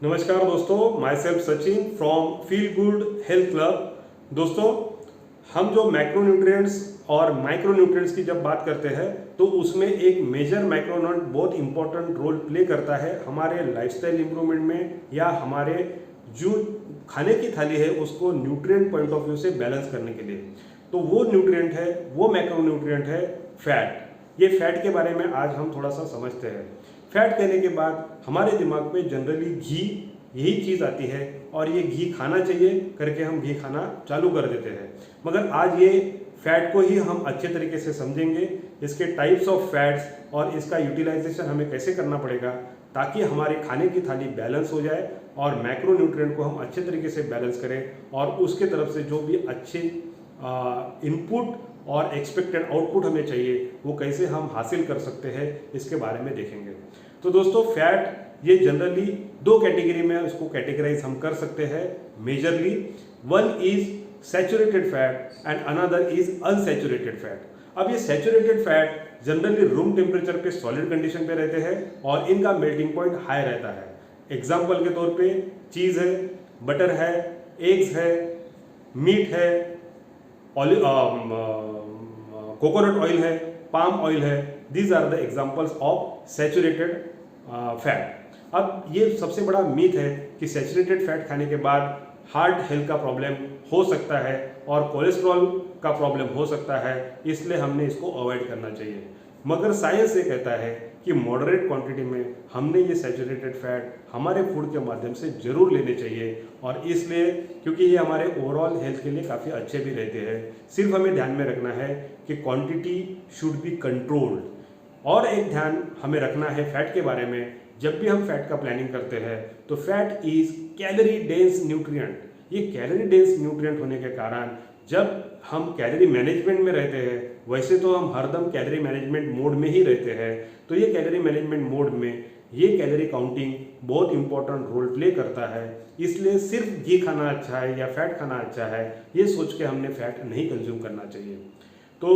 नमस्कार दोस्तों, my self Sachin from feel good health club. दोस्तों, हम जो मैक्रोन्यूट्रिएंट्स और माइक्रोन्यूट्रिएंट्स की जब बात करते हैं तो उसमें एक मेजर माइक्रोन्यूट्रिएंट बहुत इंपॉर्टेंट रोल प्ले करता है हमारे लाइफस्टाइल इंप्रूवमेंट में या हमारे जो खाने की थाली है उसको न्यूट्रिएंट पॉइंट ऑफ व्यू से बैलेंस करने के लिए। तो वो न्यूट्रिएंट है, वो मैक्रोन्यूट्रिएंट है फैट। ये फैट के बारे में आज हम थोड़ा सा समझते हैं। फैट कहने के बाद हमारे दिमाग में जनरली घी यही चीज़ आती है और ये घी खाना चाहिए करके हम घी खाना चालू कर देते हैं। मगर आज ये फैट को ही हम अच्छे तरीके से समझेंगे, इसके टाइप्स ऑफ फैट्स और इसका यूटिलाइजेशन हमें कैसे करना पड़ेगा ताकि हमारे खाने की थाली बैलेंस हो जाए और मैक्रोन्यूट्रिएंट को हम अच्छे तरीके से बैलेंस करें और उसके तरफ से जो भी अच्छे इनपुट और एक्सपेक्टेड आउटपुट हमें चाहिए वो कैसे हम हासिल कर सकते हैं इसके बारे में देखेंगे। तो दोस्तों, फैट ये जनरली दो कैटेगरी में उसको कैटेगराइज हम कर सकते हैं majorly. One is saturated fat and another is unsaturated fat. अब ये saturated fat generally room temperature पे सॉलिड कंडीशन पे रहते हैं और इनका मेल्टिंग पॉइंट हाई रहता है। एग्जाम्पल के तौर पे चीज़ है, बटर है, एग्स है, मीट है, कोकोनट ऑयल है, पाम ऑयल है। These are the examples of saturated fat. अब ये सबसे बड़ा मीथ है कि सैचुरेटेड फैट खाने के बाद हार्ट हेल्थ का प्रॉब्लम हो सकता है और कोलेस्ट्रॉल का प्रॉब्लम हो सकता है, इसलिए हमने इसको अवॉइड करना चाहिए। मगर साइंस ये कहता है कि मॉडरेट क्वांटिटी में हमने ये सैचुरेटेड फैट हमारे फूड के माध्यम से जरूर लेने चाहिए और इसलिए क्योंकि ये हमारे ओवरऑल हेल्थ के लिए काफ़ी अच्छे भी रहते हैं। सिर्फ हमें ध्यान में रखना है कि क्वांटिटी शुड बी कंट्रोल्ड। और एक ध्यान हमें रखना है फैट के बारे में, जब भी हम फैट का प्लानिंग करते हैं तो fat is calorie dense nutrient. ये कैलोरी डेंस न्यूट्रिएंट होने के कारण जब हम कैलोरी मैनेजमेंट में रहते हैं, वैसे तो हम हरदम कैलोरी मैनेजमेंट मोड में ही रहते हैं, तो ये कैलोरी मैनेजमेंट मोड में ये कैलोरी काउंटिंग बहुत इंपॉर्टेंट रोल प्ले करता है। इसलिए सिर्फ घी खाना अच्छा है या फैट खाना अच्छा है ये सोच के हमने फैट नहीं कंज्यूम करना चाहिए। तो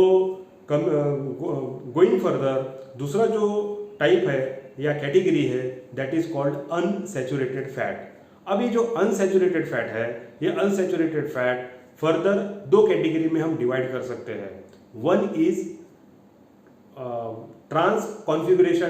गोइंग फर्दर, दूसरा जो टाइप है या कैटेगरी है that is called unsaturated fat. अब ये जो अनसैचुरेटेड फैट है, ये अनसैचुरेटेड फैट फर्दर दो कैटेगरी में हम डिवाइड कर सकते हैं। One is trans configuration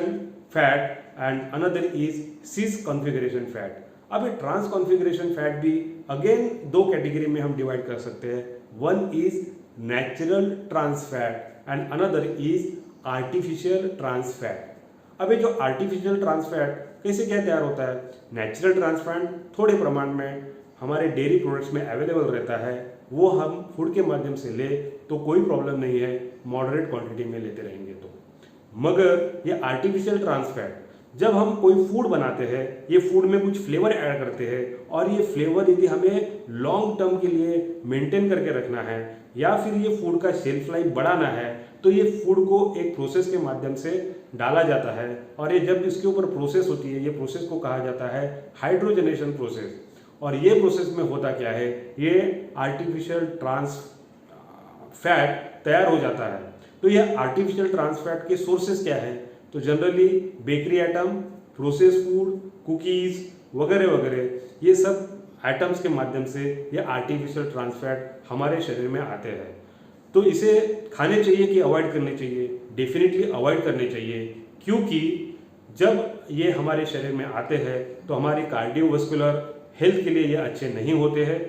fat and another is cis configuration fat. अब ये ट्रांस कॉन्फ़िगरेशन फैट भी अगेन दो कैटेगरी में हम डिवाइड कर सकते हैं। One is natural trans fat and another is artificial trans fat. अब ये जो आर्टिफिशियल ट्रांस फैट कैसे क्या तैयार होता है? नेचुरल ट्रांस फैट थोड़े प्रमाण में हमारे डेयरी प्रोडक्ट्स में अवेलेबल रहता है, वो हम फूड के माध्यम से ले तो कोई प्रॉब्लम नहीं है, मॉडरेट क्वांटिटी में लेते रहेंगे तो। मगर ये आर्टिफिशियल ट्रांस फैट जब हम कोई फूड बनाते हैं, ये फूड में कुछ फ्लेवर ऐड करते हैं और ये फ्लेवर यदि हमें लॉन्ग टर्म के लिए मेंटेन करके रखना है या फिर ये फूड का शेल्फ लाइफ बढ़ाना है, तो ये फूड को एक प्रोसेस के माध्यम से डाला जाता है और ये जब इसके ऊपर प्रोसेस होती है, ये प्रोसेस को कहा जाता है हाइड्रोजनेशन प्रोसेस। और ये प्रोसेस में होता क्या है, ये आर्टिफिशियल ट्रांस फैट तैयार हो जाता है। तो ये आर्टिफिशियल ट्रांस फैट के सोर्सेस क्या है? तो generally bakery item, process food, cookies वगैरह वगैरह, ये सब आइटम्स के माध्यम से ये आर्टिफिशियल ट्रांस फैट हमारे शरीर में आते हैं। तो इसे खाने चाहिए कि अवॉइड करने चाहिए? डेफिनेटली अवॉइड करने चाहिए, क्योंकि जब ये हमारे शरीर में आते हैं तो हमारी कार्डियोवास्कुलर हेल्थ के लिए ये अच्छे नहीं होते हैं।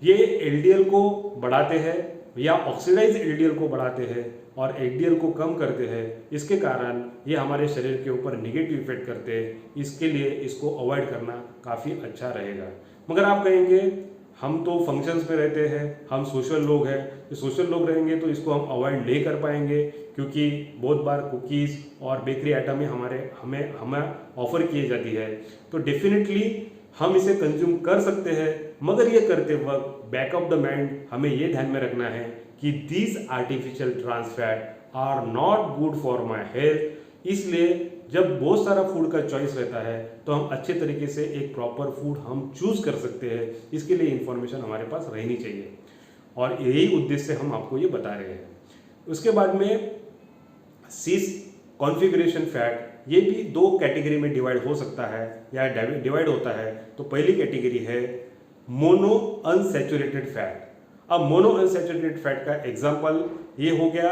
ये एलडीएल को बढ़ाते हैं या ऑक्सीडाइज एलडीएल को बढ़ाते हैं और एलडीएल को कम करते हैं। इसके कारण ये हमारे शरीर के ऊपर निगेटिव इफेक्ट करते हैं। इसके लिए इसको अवॉइड करना काफ़ी अच्छा रहेगा। मगर आप कहेंगे हम तो फंक्शंस में रहते हैं, हम सोशल लोग हैं, तो सोशल लोग रहेंगे तो इसको हम अवॉइड नहीं कर पाएंगे, क्योंकि बहुत बार कुकीज़ और बेकरी आइटम हमें ऑफर किए जाती है। तो डेफिनेटली हम इसे कंज्यूम कर सकते हैं, मगर ये करते वक्त बैक ऑफ द माइंड हमें ये ध्यान में रखना है कि these artificial trans fat are not good for my health. इसलिए जब बहुत सारा फूड का चॉइस रहता है तो हम अच्छे तरीके से एक प्रॉपर फूड हम चूज कर सकते हैं। इसके लिए इंफॉर्मेशन हमारे पास रहनी चाहिए और यही उद्देश्य से हम आपको ये बता रहे हैं। उसके बाद में सिस कॉन्फ़िगरेशन फैट ये भी दो कैटेगरी में डिवाइड हो सकता है या डिवाइड होता है। तो पहली कैटेगरी है मोनो अनसैचुरेटेड फैट। अब मोनो अनसैचुरेटेड फैट का एग्जांपल ये हो गया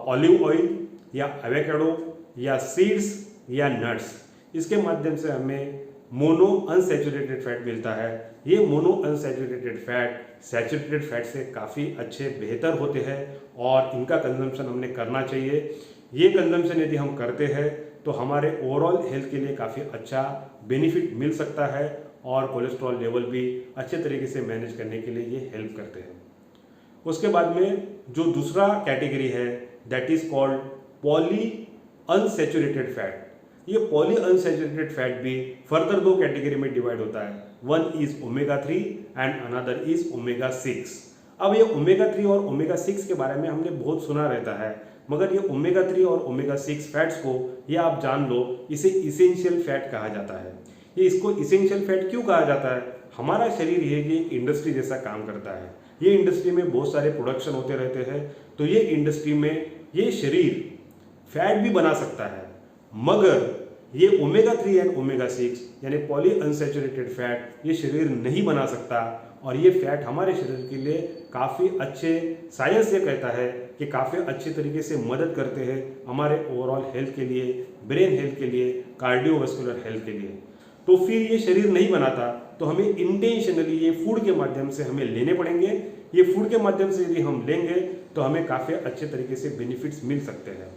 ऑलिव ऑयल या एवोकाडो या सीड्स या नट्स। इसके माध्यम से हमें मोनो अनसैचुरेटेड फैट मिलता है। ये mono unsaturated fat saturated fat से काफ़ी अच्छे बेहतर होते हैं और इनका कंजम्पशन हमने करना चाहिए। ये कंजम्पशन यदि हम करते हैं तो हमारे ओवरऑल हेल्थ के लिए काफ़ी अच्छा बेनिफिट मिल सकता है और कोलेस्ट्रॉल लेवल भी अच्छे तरीके से मैनेज करने के लिए ये हेल्प करते हैं। उसके बाद में जो दूसरा कैटेगरी है that is called poly unsaturated fat. ये पॉली अनसैचुरेटेड फैट भी फर्दर दो कैटेगरी में डिवाइड होता है। One is omega 3 and another is omega 6। अब ये ओमेगा 3 और ओमेगा 6 के बारे में हमने बहुत सुना रहता है, मगर ये ओमेगा 3 और ओमेगा 6 फैट्स को ये आप जान लो इसे इसेंशियल फैट कहा जाता है। ये इसको इसेंशियल फैट क्यों कहा जाता है? हमारा शरीर ये एक इंडस्ट्री जैसा काम करता है। ये इंडस्ट्री में बहुत सारे प्रोडक्शन होते रहते हैं, तो ये इंडस्ट्री में ये शरीर फैट भी बना सकता है, मगर ये ओमेगा 3 एंड ओमेगा 6 यानी पॉली अनसैचुरेटेड फैट ये शरीर नहीं बना सकता। और ये फैट हमारे शरीर के लिए काफ़ी अच्छे, साइंस ये कहता है कि काफ़ी अच्छे तरीके से मदद करते हैं हमारे ओवरऑल हेल्थ के लिए, ब्रेन हेल्थ के लिए, कार्डियोवास्कुलर हेल्थ के लिए। तो फिर ये शरीर नहीं बनाता तो हमें इंटेंशनली ये फूड के माध्यम से हमें लेने पड़ेंगे। ये फूड के माध्यम से यदि हम लेंगे तो हमें काफ़ी अच्छे तरीके से बेनिफिट्स मिल सकते हैं।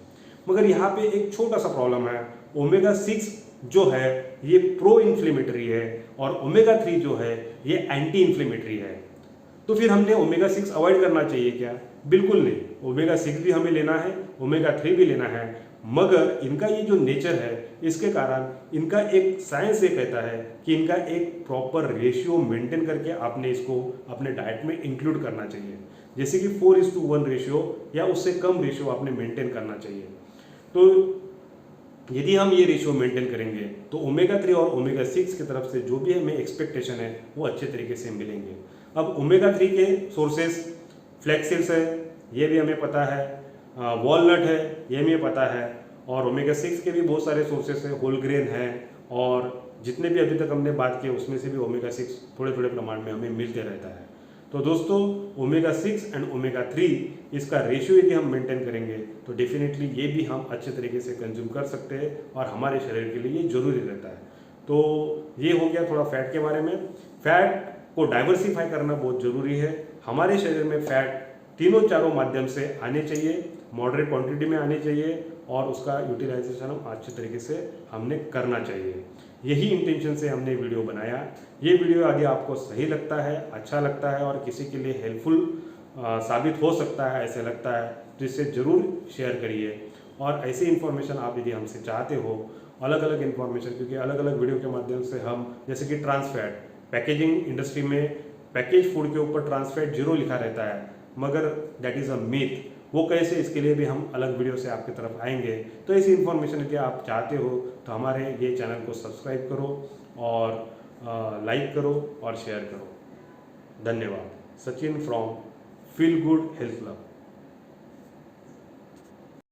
मगर यहाँ पे एक छोटा सा प्रॉब्लम है, ओमेगा 6 जो है ये प्रो इन्फ्लेमेटरी है और ओमेगा 3 जो है ये एंटी इन्फ्लेमेटरी है। तो फिर हमने ओमेगा 6 अवॉइड करना चाहिए क्या? बिल्कुल नहीं। ओमेगा 6 भी हमें लेना है, ओमेगा 3 भी लेना है, मगर इनका ये जो नेचर है इसके कारण इनका एक साइंस ये कहता है कि इनका एक प्रॉपर रेशियो मेंटेन करके आपने इसको अपने डाइट में इंक्लूड करना चाहिए। जैसे कि 4:1 रेशियो या उससे कम रेशियो आपने मेंटेन करना चाहिए। तो यदि हम ये रेशियो मेंटेन करेंगे तो ओमेगा 3 और ओमेगा 6 की तरफ से जो भी हमें एक्सपेक्टेशन है वो अच्छे तरीके से मिलेंगे। अब ओमेगा 3 के सोर्सेस फ्लैक्स है, ये भी हमें पता है, वॉलनट है, ये भी पता है, और ओमेगा 6 के भी बहुत सारे सोर्सेस है, होल ग्रेन है, और जितने भी अभी तक हमने बात किए उसमें से भी ओमेगा 6 थोड़े थोड़े प्रमाण में हमें मिलते रहता है। तो दोस्तों ओमेगा 6 एंड ओमेगा 3 इसका रेशियो यदि हम मेंटेन करेंगे तो डेफिनेटली ये भी हम अच्छे तरीके से कंज्यूम कर सकते हैं और हमारे शरीर के लिए ये जरूरी रहता है। तो ये हो गया थोड़ा फैट के बारे में। फैट को डाइवर्सिफाई करना बहुत ज़रूरी है। हमारे शरीर में फैट तीनों चारों माध्यम से आने चाहिए, मॉडरेट क्वांटिटी में आने चाहिए और उसका यूटिलाइजेशन हम अच्छे तरीके से हमने करना चाहिए। यही इंटेंशन से हमने वीडियो बनाया। ये वीडियो यदि आपको सही लगता है, अच्छा लगता है और किसी के लिए हेल्पफुल साबित हो सकता है ऐसे लगता है तो इसे ज़रूर शेयर करिए। और ऐसी इन्फॉर्मेशन आप यदि हमसे चाहते हो, अलग अलग इन्फॉर्मेशन, क्योंकि अलग अलग वीडियो के माध्यम से हम जैसे कि ट्रांस फैट, पैकेजिंग इंडस्ट्री में पैकेज फूड के ऊपर ट्रांस फैट 0 लिखा रहता है, मगर दैट इज़ अ मिथ। वो कैसे, इसके लिए भी हम अलग वीडियो से आपकी तरफ आएंगे। तो ऐसी इन्फॉर्मेशन यदि आप चाहते हो तो हमारे ये चैनल को सब्सक्राइब करो और लाइक करो और शेयर करो। धन्यवाद। Sachin from feel good health club.